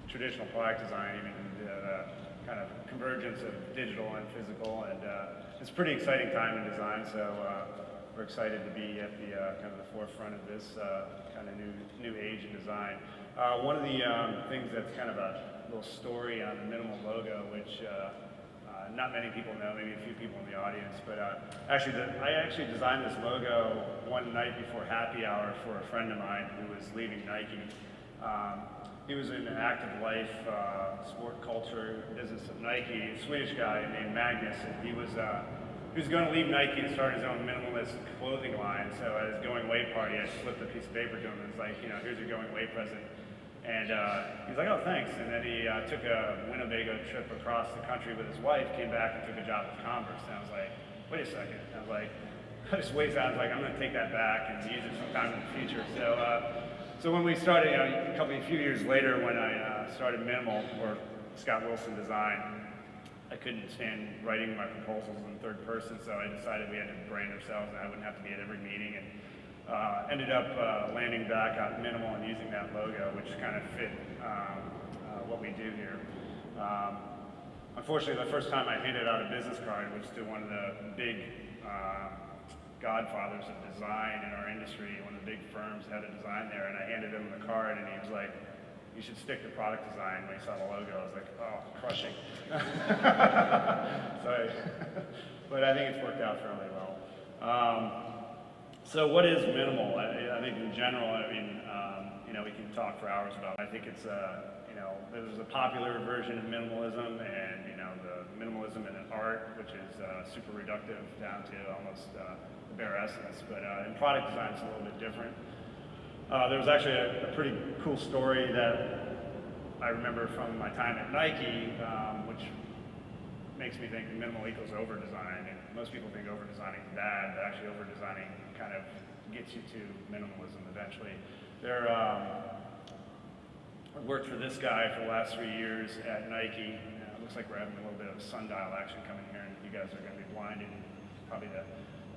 Traditional product design, even the kind of convergence of digital and physical, and it's a pretty exciting time in design. So we're excited to be at the kind of the forefront of this kind of new age in design. One of the things that's kind of a little story on the minimal logo, which not many people know, maybe a few people in the audience, but I actually designed this logo one night before happy hour for a friend of mine who was leaving Nike. He was in an active life, sport culture business of Nike, a Swedish guy named Magnus, and he was going to leave Nike and start his own minimalist clothing line. So at his going away party, I slipped a piece of paper to him and was like, you know, here's your going away present. And he's like, oh, thanks. And then he took a Winnebago trip across the country with his wife, came back and took a job with Converse. And I was like, wait a second. I was like, I just waited, I was like, I'm going to take that back and use it sometime in the future. So when we started, you know, a few years later, when I started Minimal, or Scott Wilson Design, I couldn't stand writing my proposals in third person, so I decided we had to brand ourselves and I wouldn't have to be at every meeting, and ended up landing back on Minimal and using that logo, which kind of fit what we do here. Unfortunately, the first time I handed out a business card was to one of the big godfathers of design in our industry. One of the big firms had a design there, and I handed him the card, and he was like, you should stick to product design. When he saw the logo, I was like, oh, crushing. Sorry. But I think it's worked out fairly well. So what is minimal? I think in general, I mean, you know, we can talk for hours about it. I think it's, you know, there's a popular version of minimalism, and, you know, the minimalism in art, which is super reductive down to almost bare essence, but in product design it's a little bit different. There was actually a pretty cool story that I remember from my time at Nike, which makes me think minimal equals over-design. And most people think over-designing is bad, but actually over-designing kind of gets you to minimalism eventually. I worked for this guy for the last 3 years at Nike. It looks like we're having a little bit of sundial action coming here, and you guys are going to be blinded. Probably the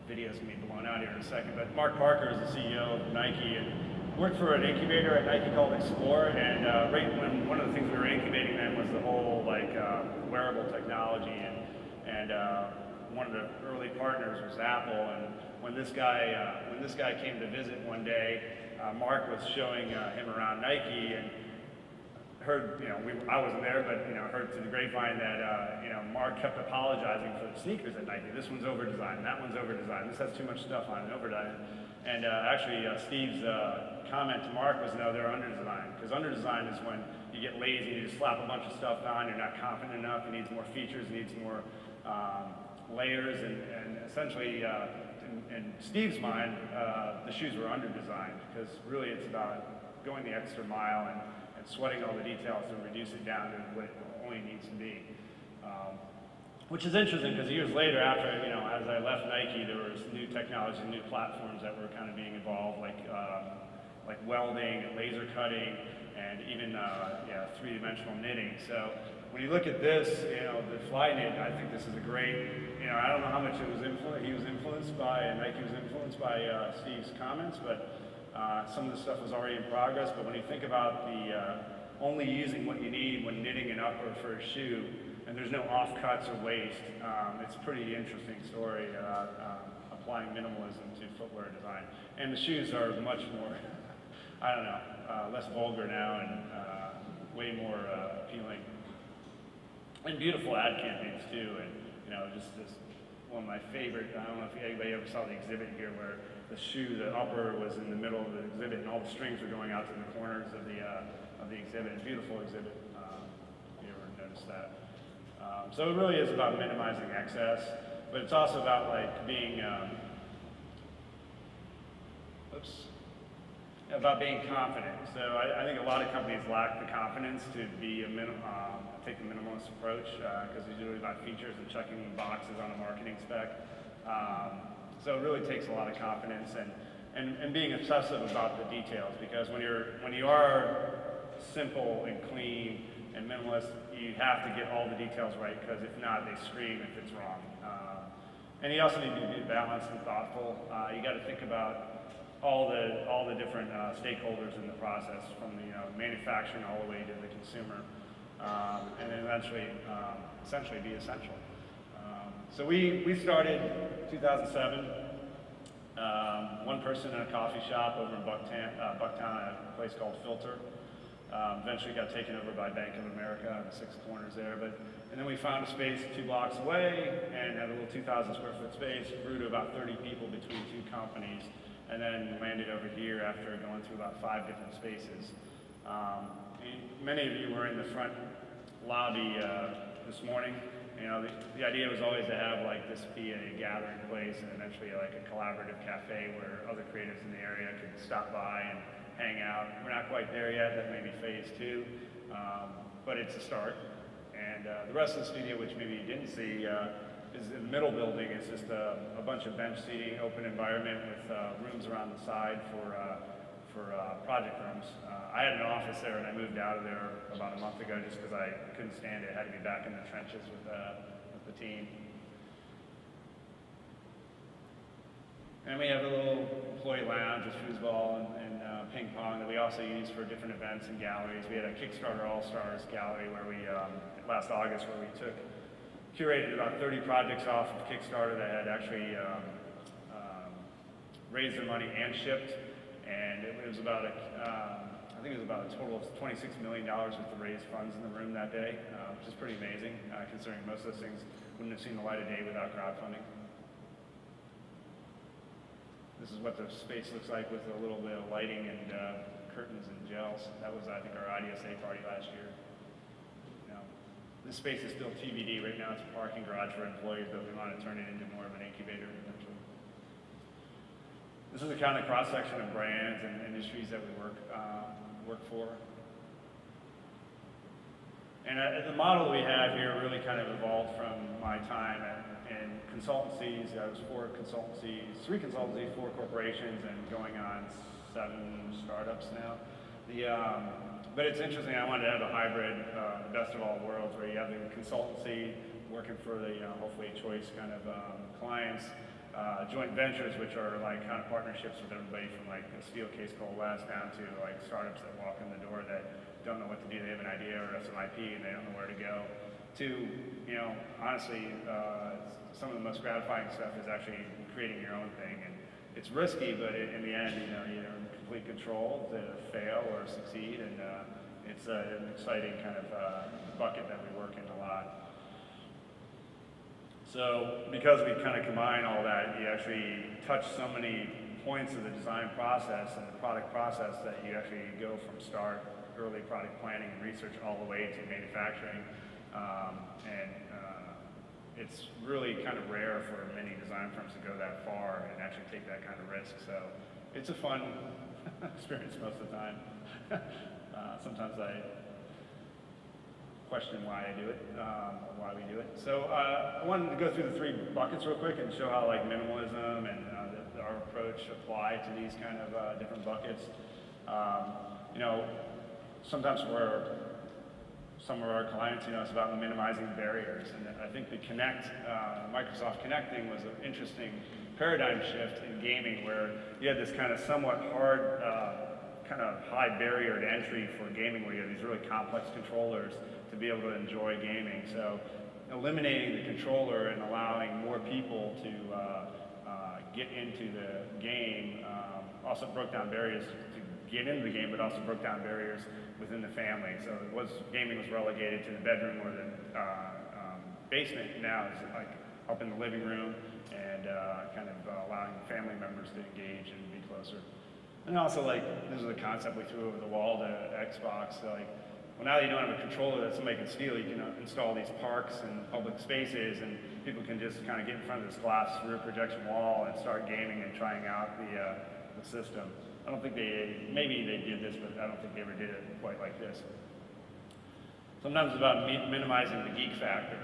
video's going to be blown out here in a second. But Mark Parker is the CEO of Nike, and worked for an incubator at Nike called Explore. And right when one of the things we were incubating then was the whole like wearable technology, and one of the early partners was Apple. And when this guy came to visit one day, Mark was showing him around Nike, and heard, you know, I wasn't there, but, you know, heard through the grapevine that, you know, Mark kept apologizing for the sneakers at Nike. This one's over-designed, that one's over-designed, this has too much stuff on it, over-designed. And actually, Steve's comment to Mark was, no, they're under-designed. Because under-designed is when you get lazy, you just slap a bunch of stuff on, you're not confident enough, it needs more features, it needs more layers, and essentially, in Steve's mind, the shoes were under-designed, because really it's about going the extra mile and sweating all the details to reduce it down to what it only needs to be. Which is interesting, because years later, after, you know, as I left Nike, there was new technology, new platforms that were kind of being evolved, like welding and laser cutting, and even three-dimensional knitting. So when you look at this, you know, the fly knit, I think this is a great, you know, I don't know how much he was influenced by, and Nike was influenced by Steve's comments, but some of the stuff was already in progress. But when you think about the only using what you need when knitting an upper for a shoe, and there's no offcuts or waste, it's a pretty interesting story applying minimalism to footwear design. And the shoes are much more, I don't know, less vulgar now, and way more appealing. And beautiful ad campaigns too, and, you know, just this, one of my favorite, I don't know if anybody ever saw the exhibit here where the shoe, the upper was in the middle of the exhibit and all the strings were going out to the corners of the exhibit. Beautiful exhibit, if you ever noticed that. So it really is about minimizing excess, but it's also about like being, about being confident. So I think a lot of companies lack the confidence to be take the minimalist approach because it's really about features and checking boxes on a marketing spec. So it really takes a lot of confidence and being obsessive about the details, because when you are simple and clean and minimalist, you have to get all the details right, because if not, they scream if it's wrong. And you also need to be balanced and thoughtful. You got to think about all the different stakeholders in the process, from the manufacturing all the way to the consumer, and then eventually, essentially be essential. So we started 2007. One person in a coffee shop over in Bucktown, a place called Filter. Eventually got taken over by Bank of America on the 6 corners there. And then we found a space 2 blocks away and had a little 2,000 square foot space, grew to about 30 people between 2 companies, and then landed over here after going through about 5 different spaces. Many of you were in the front lobby this morning. The idea was always to have like this be a gathering place and eventually like a collaborative cafe where other creatives in the area could stop by and hang out. We're not quite there yet. That may be phase 2, but it's a start. And the rest of the studio, which maybe you didn't see, is in the middle building. It's just a bunch of bench seating, open environment with rooms around the side for project rooms. I had an office there and I moved out of there about a month ago just because I couldn't stand it. I had to be back in the trenches with the team. And we have a little employee lounge with foosball and ping pong that we also use for different events and galleries. We had a Kickstarter All-Stars gallery where we, last August, where we curated about 30 projects off of Kickstarter that had actually raised their money and shipped. And it was about I think it was about a total of $26 million worth of raised funds in the room that day, which is pretty amazing, considering most of those things wouldn't have seen the light of day without crowdfunding. This is what the space looks like with a little bit of lighting and curtains and gels. That was, I think, our IDSA party last year. This space is still TBD. Right now it's a parking garage for employees, but we want to turn it into more of an incubator eventually. This is the kind of cross-section of brands and industries that we work for. And the model we have here really kind of evolved from my time in consultancies. I was 4 consultancies, 3 consultancies, 4 corporations, and going on 7 startups now. But it's interesting, I wanted to have a hybrid, the best of all worlds, where you have the consultancy working for the hopefully choice kind of clients, joint ventures, which are like kind of partnerships with everybody from like a Steelcase Coalesce down to like startups that walk in the door that don't know what to do. They have an idea or some IP and they don't know where to go. To, honestly, some of the most gratifying stuff is actually creating your own thing. And it's risky, but in the end, you're in complete control to fail or succeed. And it's an exciting kind of bucket that we work in a lot. So because we kind of combine all that, you actually touch so many points of the design process and the product process that you actually go from start, early product planning and research, all the way to manufacturing. It's really kind of rare for many design firms to go that far and actually take that kind of risk. So it's a fun experience most of the time. Sometimes I question why I do it, or why we do it. So I wanted to go through the 3 buckets real quick and show how like minimalism and our approach apply to these kind of different buckets. Sometimes for some of our clients, it's about minimizing barriers. And I think the Microsoft Connecting was an interesting paradigm shift in gaming, where you had this kind of somewhat hard, kind of high barrier to entry for gaming, where you have these really complex controllers to be able to enjoy gaming. So eliminating the controller and allowing more people to get into the game also broke down barriers to get into the game, but also broke down barriers within the family. So gaming was relegated to the bedroom or the basement. Now it's like up in the living room and kind of allowing family members to engage and be closer. And also, like, this is a concept we threw over the wall to Xbox. So, like, Well, now that you don't have a controller that somebody can steal, you can install these parks and public spaces, and people can just kind of get in front of this glass rear projection wall and start gaming and trying out the system. I don't think maybe they did this, but I don't think they ever did it quite like this. Sometimes it's about minimizing the geek factor.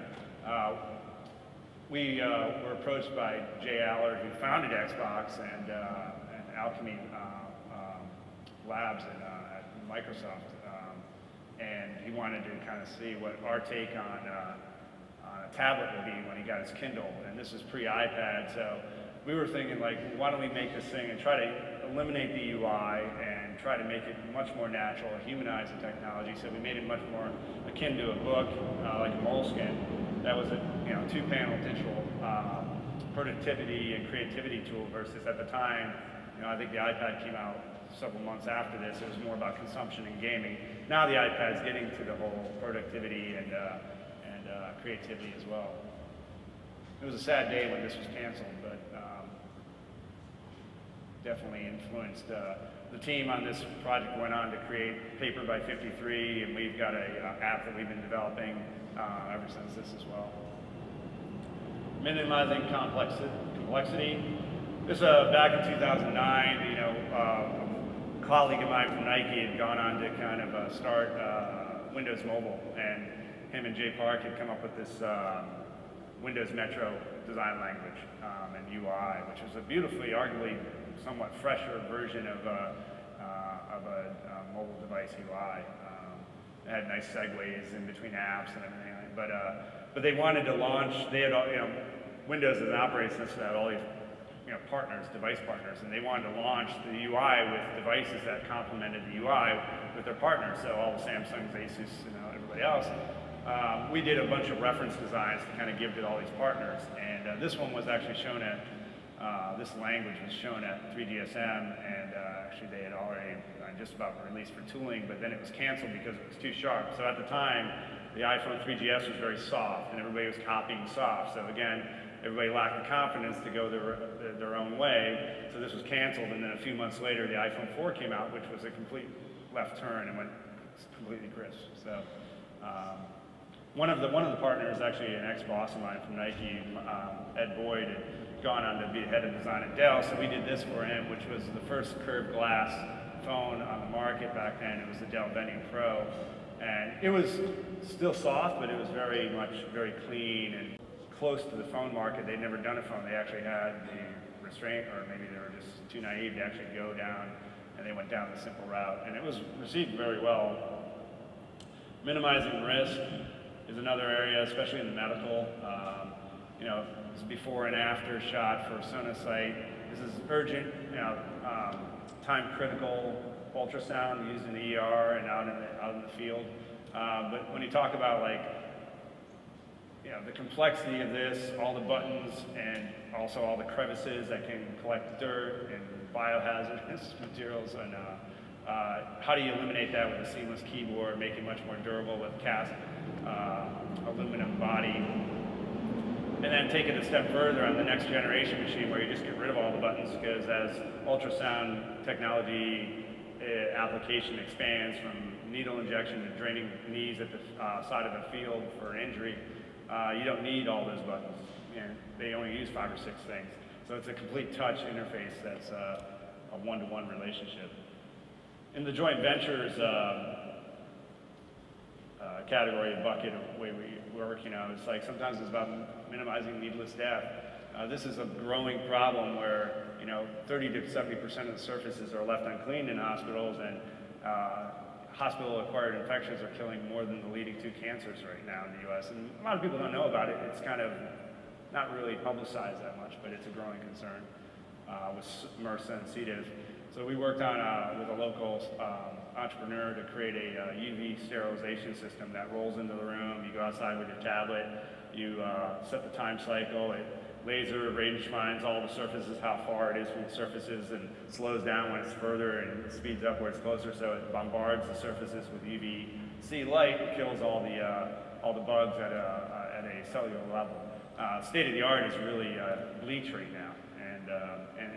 We were approached by Jay Allard, who founded Xbox and Alchemy Labs at Microsoft, and he wanted to kind of see what our take on a tablet would be when he got his Kindle, and this is pre-iPad, so we were thinking, like, why don't we make this thing and try to eliminate the UI and try to make it much more natural, humanize the technology, so we made it much more akin to a book, like a Moleskine. That was a two-panel digital productivity and creativity tool versus at the time, I think the iPad came out several months after this. It was more about consumption and gaming. Now the iPad's getting to the whole productivity and creativity as well. It was a sad day when this was canceled, but definitely influenced. The team on this project went on to create Paper by 53, and we've got an app that we've been developing ever since this as well. Minimizing complexity. This back in 2009, a colleague of mine from Nike had gone on to kind of start Windows Mobile, and him and Jay Park had come up with this Windows Metro design language and UI, which was a beautifully, arguably somewhat fresher version of a mobile device UI. It had nice segues in between apps and everything, but they wanted to launch. They had Windows as an operating system had all these partners, device partners, and they wanted to launch the UI with devices that complemented the UI with their partners. So all the Samsungs, Asus, everybody else. We did a bunch of reference designs to kind of give to all these partners, and this one was actually shown at, this language was shown at 3GSM, and actually they had already just about released for tooling, but then it was canceled because it was too sharp. So at the time, the iPhone 3GS was very soft, and everybody was copying soft. So again, everybody lacked the confidence to go their own way, so this was canceled, and then a few months later, the iPhone 4 came out, which was a complete left turn and went completely crisp. So one of the partners, actually an ex-boss of mine from Nike, Ed Boyd, had gone on to be head of design at Dell, so we did this for him, which was the first curved glass phone on the market back then. It was the Dell Venue Pro, and it was still soft, but it was very clean and close to the phone market. They'd never done a phone. They actually had the restraint, or maybe they were just too naive to actually go down, and they went down the simple route, and it was received very well. Minimizing risk is another area, especially in the medical. This before and after shot for Sonosite. This is urgent, time critical ultrasound used in the ER and out in the field. But when you talk about the complexity of this, all the buttons and also all the crevices that can collect dirt and biohazardous materials, and how do you eliminate that with a seamless keyboard, make it much more durable with cast aluminum body, and then take it a step further on the next generation machine where you just get rid of all the buttons, because as ultrasound technology application expands from needle injection to draining knees at the side of the field for an injury, you don't need all those buttons. They only use 5 or 6 things. So it's a complete touch interface that's a one-to-one relationship. In the joint ventures category bucket of way we work, it's like sometimes it's about minimizing needless death. This is a growing problem where 30 to 70% of the surfaces are left uncleaned in hospitals, and hospital-acquired infections are killing more than the leading 2 cancers right now in the U.S. And a lot of people don't know about it. It's kind of not really publicized that much, but it's a growing concern with MRSA and C. diff. So we worked on with a local entrepreneur to create a UV sterilization system that rolls into the room. You go outside with your tablet, you set the time cycle, it laser range finds all the surfaces, how far it is from the surfaces, and slows down when it's further and speeds up where it's closer, so it bombards the surfaces with UVC light, kills all the bugs at a cellular level. State of the art is really bleach right now, and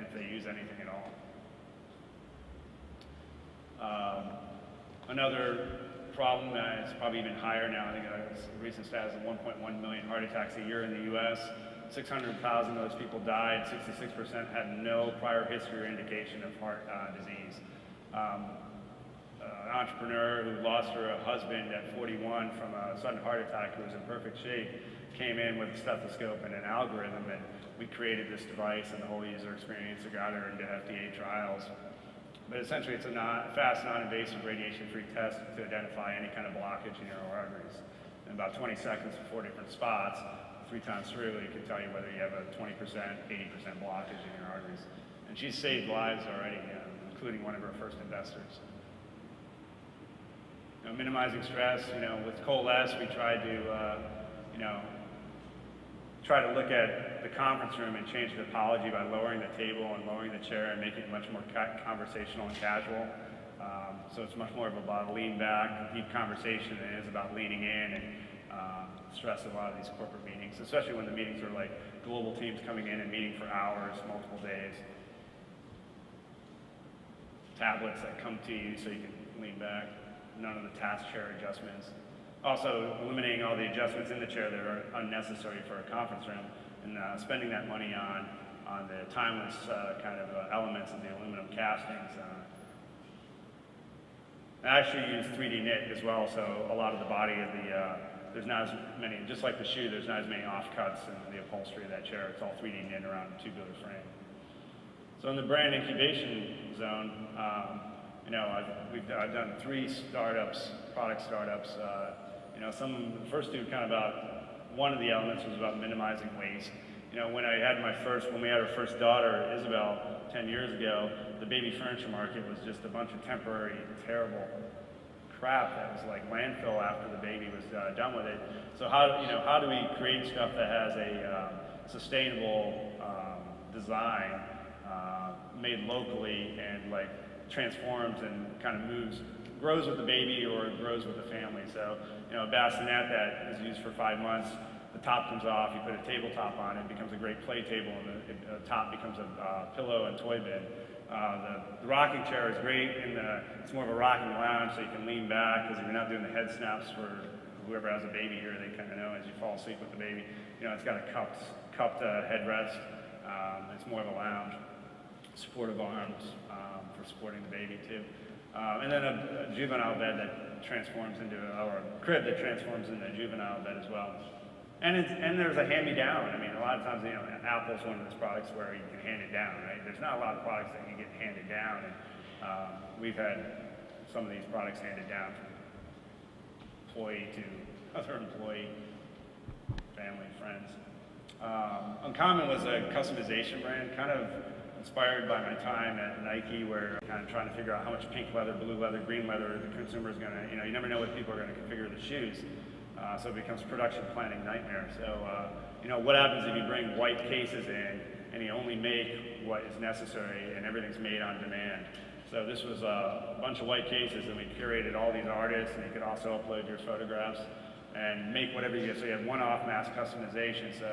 if they use anything at all. Another problem. It's probably even higher now. I think the recent stat is 1.1 million heart attacks a year in the U.S. 600,000 of those people died. 66% had no prior history or indication of heart disease. An entrepreneur who lost her husband at 41 from a sudden heart attack, who was in perfect shape, came in with a stethoscope and an algorithm, and we created this device and the whole user experience that got her into FDA trials. But essentially, it's a fast, non-invasive, radiation-free test to identify any kind of blockage in your arteries. In about 20 seconds in 4 different spots, 3 times through, it can tell you whether you have a 20%, 80% blockage in your arteries. And she's saved lives already, including one of her first investors. Minimizing stress, with Coalesce, we tried to, try to look at the conference room and change the topology by lowering the table and lowering the chair and making it much more conversational and casual. So it's much more about lean back, deep conversation than it is about leaning in and stress of a lot of these corporate meetings, especially when the meetings are like global teams coming in and meeting for hours, multiple days. Tablets that come to you so you can lean back. None of the task chair adjustments. Also, eliminating all the adjustments in the chair that are unnecessary for a conference room, and spending that money on the timeless kind of elements of the aluminum castings. I actually use 3D knit as well, so a lot of the body of the, there's not as many, just like the shoe, there's not as many offcuts in the upholstery of that chair. It's all 3D knit around a tubular frame. So in the brand incubation zone, I've done 3 startups, product startups. The first 2 kind of about, one of the elements was about minimizing waste. When we had our first daughter, Isabel, 10 years ago, the baby furniture market was just a bunch of temporary, terrible crap that was like landfill after the baby was done with it. So how do we create stuff that has a sustainable design, made locally and like transforms and kind of grows with the baby or grows with the family. So, a bassinet that is used for 5 months, the top comes off, you put a tabletop on it, becomes a great play table, and the top becomes a pillow and toy bed. The rocking chair is great, and it's more of a rocking lounge, so you can lean back, because if you're not doing the head snaps for whoever has a baby here, they kind of know as you fall asleep with the baby. It's got a cupped headrest. It's more of a lounge. Supportive arms for supporting the baby too. And then a juvenile bed that transforms into, or a crib that transforms into a juvenile bed as well. And there's a hand-me-down. A lot of times, Apple's one of those products where you can hand it down, right? There's not a lot of products that you get handed down, and we've had some of these products handed down from employee to other employee, family, friends. Uncommon was a customization brand, kind of inspired by my time at Nike, where I'm kind of trying to figure out how much pink leather, blue leather, green leather the consumer is going to, you never know what people are going to configure the shoes. So it becomes production planning nightmare. So, what happens if you bring white cases in and you only make what is necessary and everything's made on demand? So this was a bunch of white cases, and we curated all these artists, and you could also upload your photographs and make whatever you get. So you had one-off mass customization. So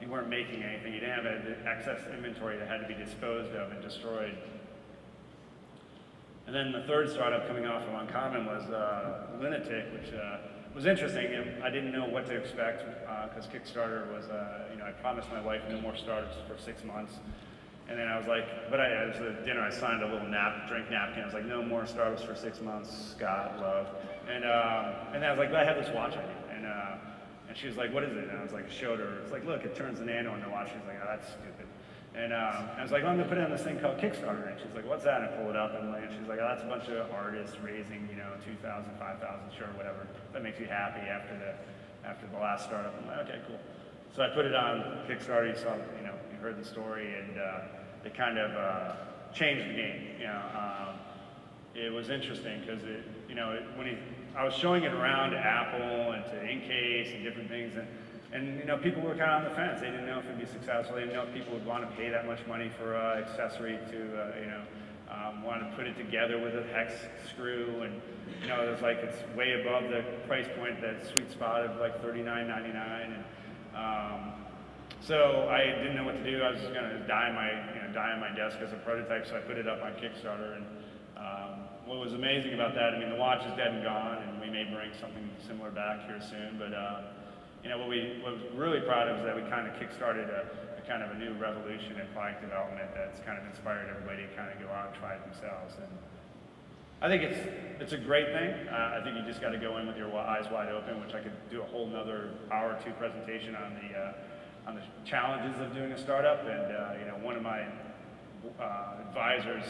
you weren't making anything. You didn't have excess inventory that had to be disposed of and destroyed. And then the third startup coming off of Uncommon was Lunatic, which was interesting. I didn't know what to expect because Kickstarter was, I promised my wife no more startups for 6 months. And then I was like, as a dinner, I signed a little drink napkin. I was like, no more startups for 6 months, Scott, love. And then I was like, but I have this watch I need. And she was like, what is it? And I was like, showed her. It's like, look, it turns the nano into a watch. She's like, oh, that's stupid. And I was like, well, I'm going to put it on this thing called Kickstarter. And she's like, what's that? And I pull it up, and she's like, oh, that's a bunch of artists raising, 2,000, 5,000, sure, whatever. That makes you happy after the last startup. I'm like, okay, cool. So I put it on Kickstarter. You saw, you heard the story, and it kind of changed the game. It was interesting because I was showing it around to Apple and to Incase and different things, and people were kind of on the fence. They didn't know if it'd be successful. They didn't know if people would want to pay that much money for accessory to, want to put it together with a hex screw, and it was like it's way above the price point, that sweet spot of like $39.99, and so I didn't know what to do. I was just going to die on my desk as a prototype, so I put it up on Kickstarter, and What was amazing about that, I mean, the watch is dead and gone, and we may bring something similar back here soon, but you know, what was really proud of is that we kind of kickstarted a kind of a new revolution in product development that's kind of inspired everybody to kind of go out and try it themselves. And I think it's a great thing. I think you just got to go in with your eyes wide open, which I could do a whole nother hour or two presentation on the challenges of doing a startup. And you know, one of my advisors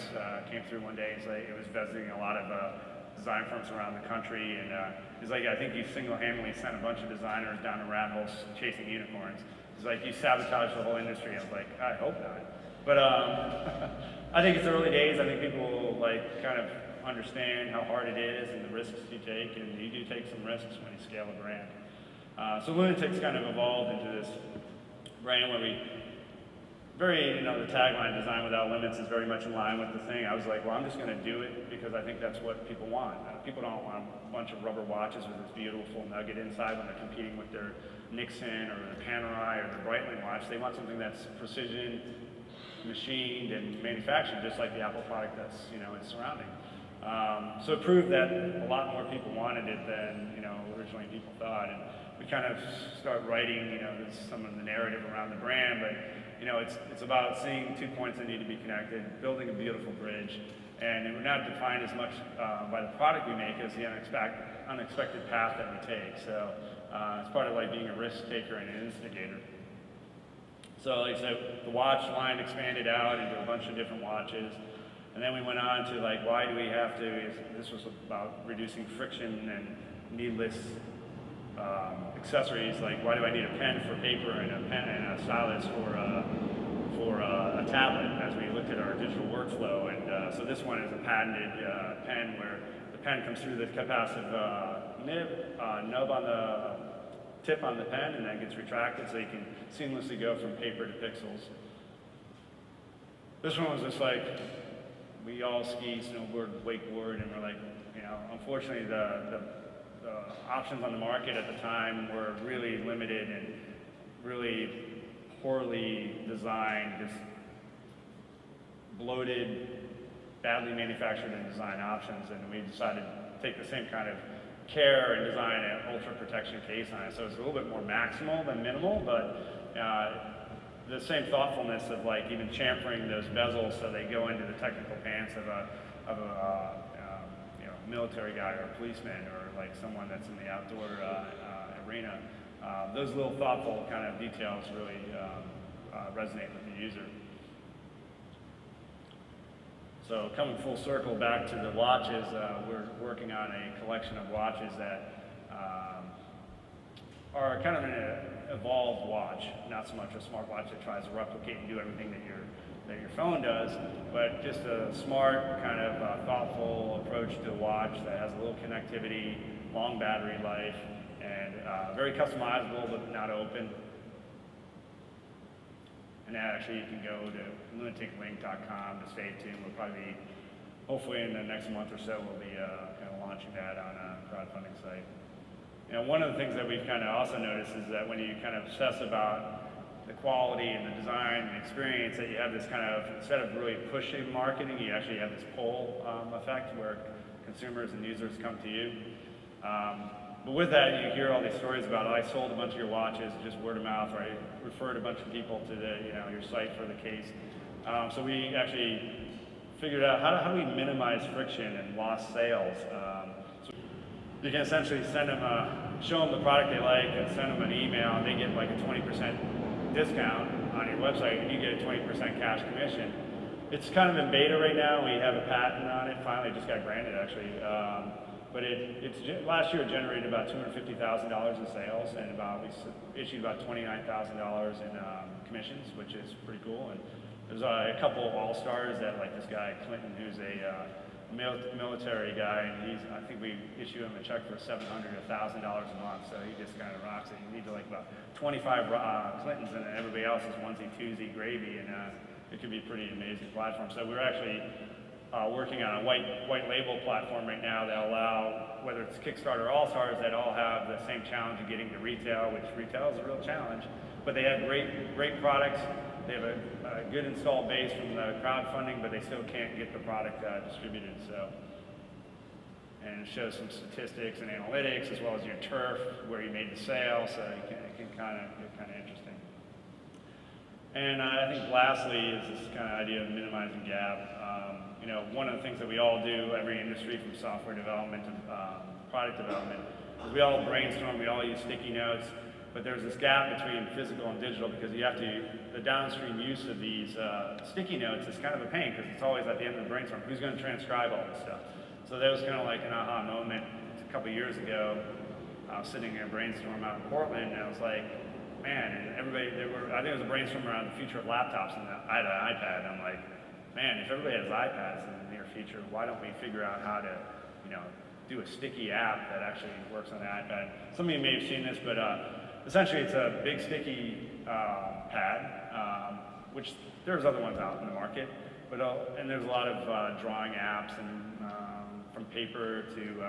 came through one day and said he was visiting a lot of design firms around the country, and he's like, I think you single-handedly sent a bunch of designers down a rat hole chasing unicorns. He's like, you sabotaged the whole industry. I was like, I hope not. But I think it's early days. I think people will like kind of understand how hard it is and the risks you take, and you do take some risks when you scale a brand. So Lunatics kind of evolved into this brand where we you know, the tagline, design without limits, is very much in line with the thing. I was like, well, I'm just going to do it because I think that's what people want. People don't want a bunch of rubber watches with this beautiful nugget inside when they're competing with their Nixon or the Panerai or the Breitling watch. They want something that's precision, machined, and manufactured, just like the Apple product that's, you know, its surrounding. So it proved that a lot more people wanted it than, you know, originally people thought. And we kind of start writing, you know, some of the narrative around the brand, but you know, it's about seeing 2 points that need to be connected, building a beautiful bridge, and we're not defined as much by the product we make as the unexpected path that we take. So it's part of like being a risk taker and an instigator. So like I said, the watch line expanded out into a bunch of different watches, and then we went on to like, why do we have to, this was about reducing friction and needless accessories, like why do I need a pen for paper and a pen and a stylus for a tablet, as we looked at our digital workflow. And so this one is a patented pen where the pen comes through the capacitive nub on the tip on the pen, and then gets retracted so you can seamlessly go from paper to pixels. This one was just like, we all ski, snowboard, wakeboard, and we're like, you know, unfortunately the options on the market at the time were really limited and really poorly designed, just bloated, badly manufactured and designed options, and we decided to take the same kind of care and design an ultra protection case on it. So it's a little bit more maximal than minimal, but the same thoughtfulness of like even chamfering those bezels so they go into the technical pants of a you know, military guy or a policeman or like someone that's in the outdoor arena. Those little thoughtful kind of details really resonate with the user. So coming full circle back to the watches, we're working on a collection of watches that are kind of an evolved watch, not so much a smartwatch that tries to replicate and do everything that your phone does, but just a smart, kind of thoughtful approach to a watch that has a little connectivity, long battery life, and very customizable but not open. And actually you can go to lunaticlink.com to stay tuned. We'll probably be, hopefully in the next month or so, we'll be kind of launching that on a crowdfunding site. You know, one of the things that we've kind of also noticed is that when you kind of obsess about the quality and the design and experience, that you have this kind of, instead of really pushing marketing, you actually have this pull effect where consumers and users come to you. But with that, you hear all these stories about, oh, I sold a bunch of your watches, just word of mouth, or I referred a bunch of people to the, you know, your site for the case. So we actually figured out how do we minimize friction and lost sales. So you can essentially send them, show them the product they like, and send them an email, and they get like a 20% discount on your website, and you get a 20% cash commission. It's kind of in beta right now. We have a patent on it. Finally, just got granted actually. But last year it generated about $250,000 in sales, and we issued about $29,000 in commissions, which is pretty cool. And there's a couple of all-stars that, like this guy Clinton, who's a military guy, and I think we issue him a check for $700 to $1,000 a month, so he just kind of rocks it. You need to like about 25 Clintons, and then everybody else is onesie, twosie, gravy, and it could be a pretty amazing platform. So we're actually working on a white label platform right now that allow, whether it's Kickstarter or All-Stars, that all have the same challenge of getting to retail, which retail is a real challenge, but they have great products. they have a good installed base from the crowdfunding, but they still can't get the product distributed. So, and it shows some statistics and analytics as well as your turf where you made the sale. So it can kind of get kind of interesting. And I think lastly is this kind of idea of minimizing gap. You know, one of the things that we all do, every industry from software development to product development, is we all brainstorm, we all use sticky notes, but there's this gap between physical and digital because you have to, the downstream use of these sticky notes is kind of a pain because it's always at the end of the brainstorm, who's going to transcribe all this stuff? So that was kind of like an aha moment. A couple years ago, I was sitting in a brainstorm out in Portland, and I was like, man, and everybody, I think it was a brainstorm around the future of laptops, and I had an iPad, and I'm like, man, if everybody has iPads in the near future, why don't we figure out how to, you know, do a sticky app that actually works on the iPad? Some of you may have seen this, but essentially it's a big sticky pad, which there's other ones out in the market, but and there's a lot of drawing apps and from paper to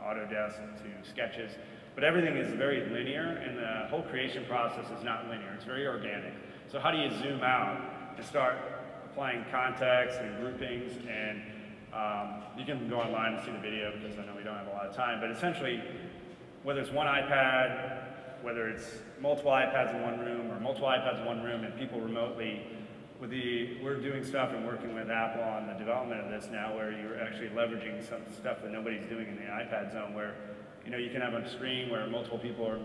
Autodesk to Sketches, but everything is very linear, and the whole creation process is not linear. It's very organic. So how do you zoom out and start applying context and groupings? And you can go online and see the video because I know we don't have a lot of time, but essentially, whether it's one iPad, whether it's multiple iPads in one room or multiple iPads in one room and people remotely, we're doing stuff and working with Apple on the development of this now where you're actually leveraging some stuff that nobody's doing in the iPad zone where, you know, you can have a screen where multiple people are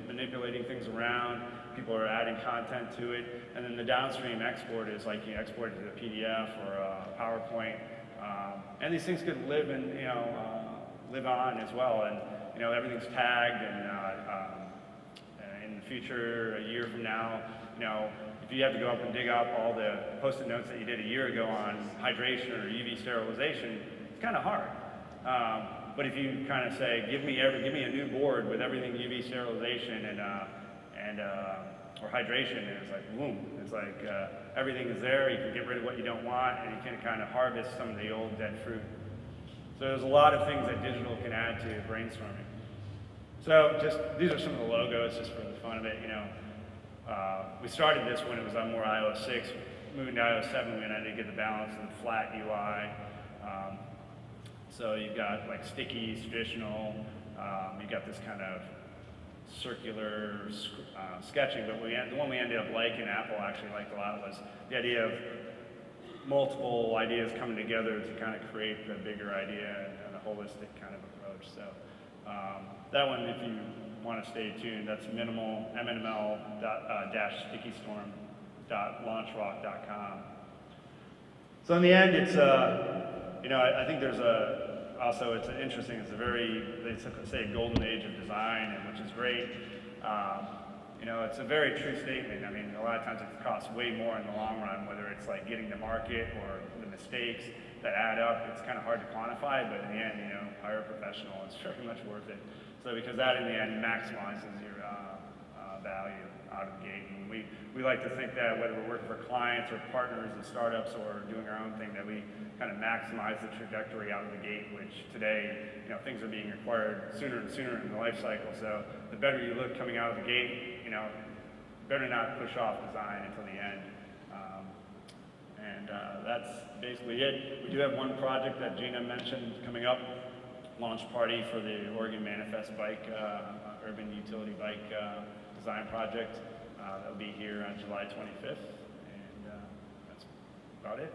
manipulating things around, people are adding content to it, and then the downstream export is like you export it to a PDF or a PowerPoint, and these things could live in, you know, live on as well, and you know everything's tagged, and in the future, a year from now, you know, if you have to go up and dig up all the post-it notes that you did a year ago on hydration or UV sterilization, it's kind of hard. But if you kind of say, give me a new board with everything UV sterilization and or hydration, and it's like boom, it's like everything is there. You can get rid of what you don't want, and you can kind of harvest some of the old dead fruit. So there's a lot of things that digital can add to brainstorming. So just these are some of the logos, just for the fun of it. You know, we started this when it was on more iOS 6, moving to iOS 7. We had to get the balance of the flat UI. So you've got like stickies, traditional, you got this kind of circular sketching, but the one we ended up liking, Apple actually liked a lot, was the idea of multiple ideas coming together to kind of create the bigger idea and a holistic kind of approach. So that one, if you want to stay tuned, that's minimal-stickystorm.launchrock.com. So in the end, it's you know, I think there's it's interesting, they say a golden age of design, and which is great. You know, it's a very true statement. I mean, a lot of times it costs way more in the long run, whether it's like getting to market or the mistakes that add up. It's kind of hard to quantify, but in the end, you know, hire a professional. It's very much worth it. So because that in the end maximizes your value out of the gate. And we like to think that whether we're working for clients or partners and startups or doing our own thing, that we kind of maximize the trajectory out of the gate, which today, you know, things are being acquired sooner and sooner in the life cycle. So the better you look coming out of the gate, you know, better not push off design until the end. That's basically it. We do have one project that Gina mentioned coming up, launch party for the Oregon Manifest bike, urban utility bike design project. That'll be here on July 25th, and that's about it.